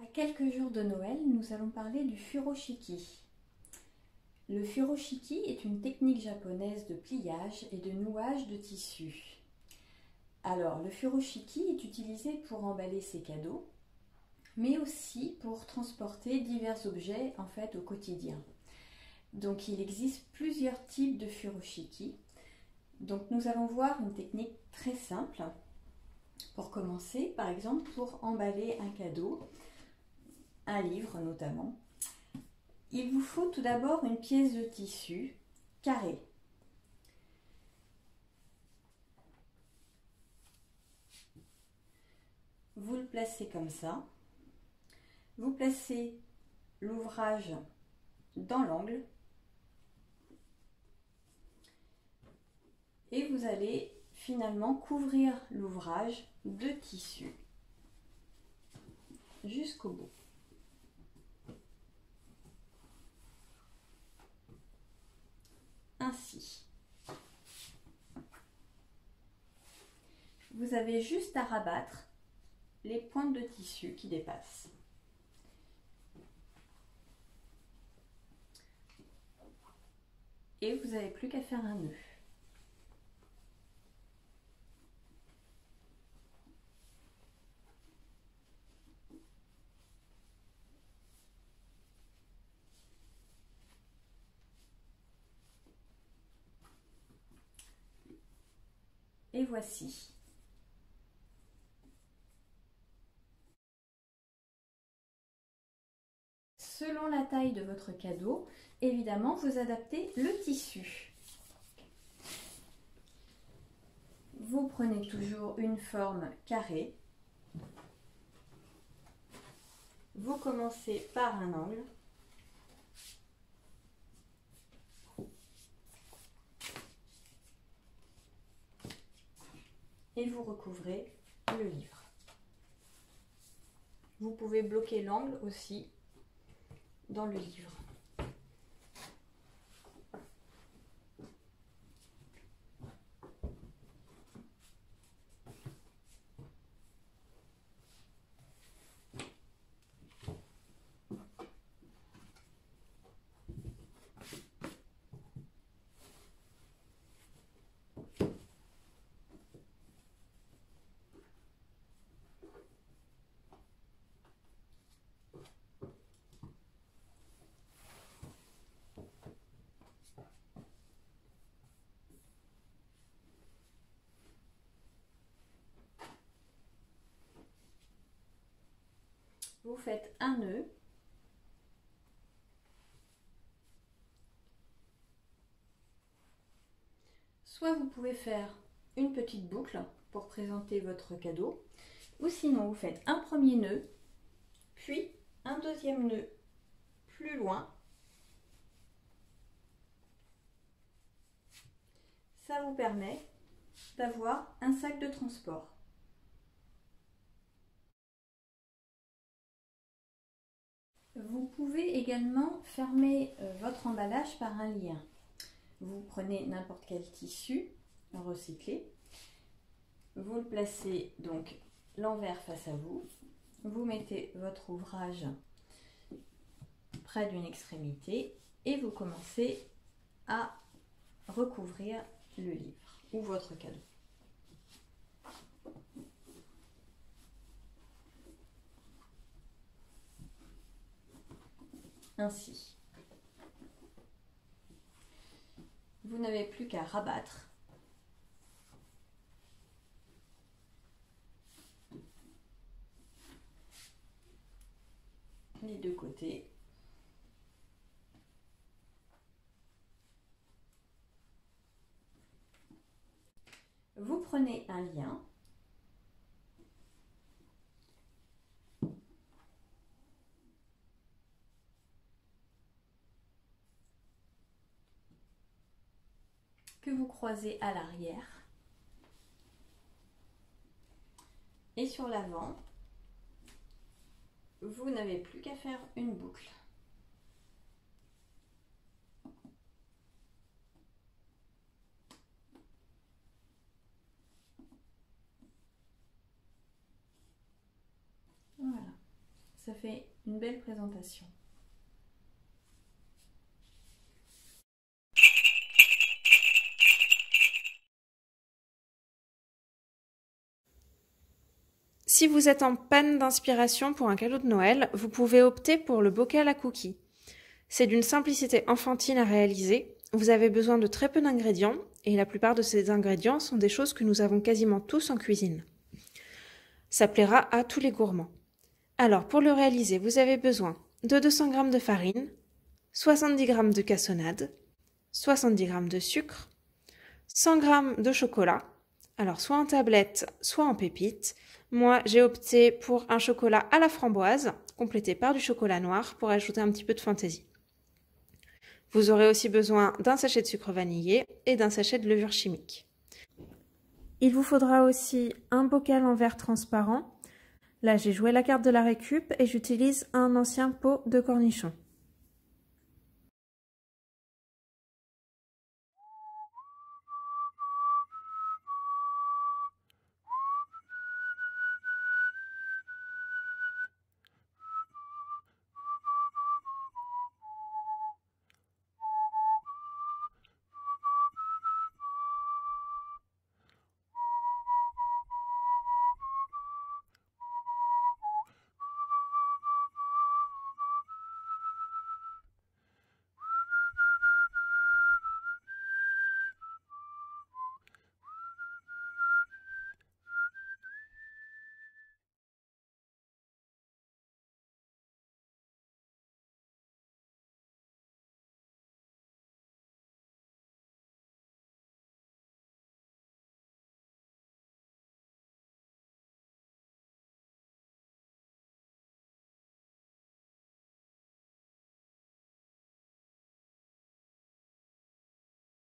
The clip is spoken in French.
À quelques jours de Noël, nous allons parler du furoshiki. Le furoshiki est une technique japonaise de pliage et de nouage de tissu. Alors, le furoshiki est utilisé pour emballer ses cadeaux, mais aussi pour transporter divers objets au quotidien. Donc, il existe plusieurs types de furoshiki. Donc, nous allons voir une technique très simple. Pour commencer, par exemple, pour emballer un cadeau, un livre notamment, il vous faut tout d'abord une pièce de tissu carrée. Vous le placez comme ça. Vous placez l'ouvrage dans l'angle et vous allez finalement couvrir l'ouvrage de tissu jusqu'au bout. Ainsi. Vous avez juste à rabattre les pointes de tissu qui dépassent. Et vous n'avez plus qu'à faire un nœud. Et voici. Selon la taille de votre cadeau, évidemment, vous adaptez le tissu. Vous prenez toujours une forme carrée. Vous commencez par un angle. Et vous recouvrez le livre. Vous pouvez bloquer l'angle aussi dans le livre. Vous faites un nœud. Soit vous pouvez faire une petite boucle pour présenter votre cadeau, ou sinon vous faites un premier nœud, puis un deuxième nœud plus loin. Ça vous permet d'avoir un sac de transport. Vous pouvez également fermer votre emballage par un lien. Vous prenez n'importe quel tissu recyclé, vous le placez donc l'envers face à vous, vous mettez votre ouvrage près d'une extrémité et vous commencez à recouvrir le livre ou votre cadeau. Ainsi. Vous n'avez plus qu'à rabattre les deux côtés. Vous prenez un lien. Que vous croisez à l'arrière. Et sur l'avant, vous n'avez plus qu'à faire une boucle. Ça fait une belle présentation. Si vous êtes en panne d'inspiration pour un cadeau de Noël, vous pouvez opter pour le bocal à cookies. C'est d'une simplicité enfantine à réaliser. Vous avez besoin de très peu d'ingrédients et la plupart de ces ingrédients sont des choses que nous avons quasiment tous en cuisine. Ça plaira à tous les gourmands. Alors pour le réaliser, vous avez besoin de 200 g de farine, 70 g de cassonade, 70 g de sucre, 100 g de chocolat, alors soit en tablette, soit en pépites. Moi, j'ai opté pour un chocolat à la framboise, complété par du chocolat noir pour ajouter un petit peu de fantaisie. Vous aurez aussi besoin d'un sachet de sucre vanillé et d'un sachet de levure chimique. Il vous faudra aussi un bocal en verre transparent. Là, j'ai joué la carte de la récup et j'utilise un ancien pot de cornichons.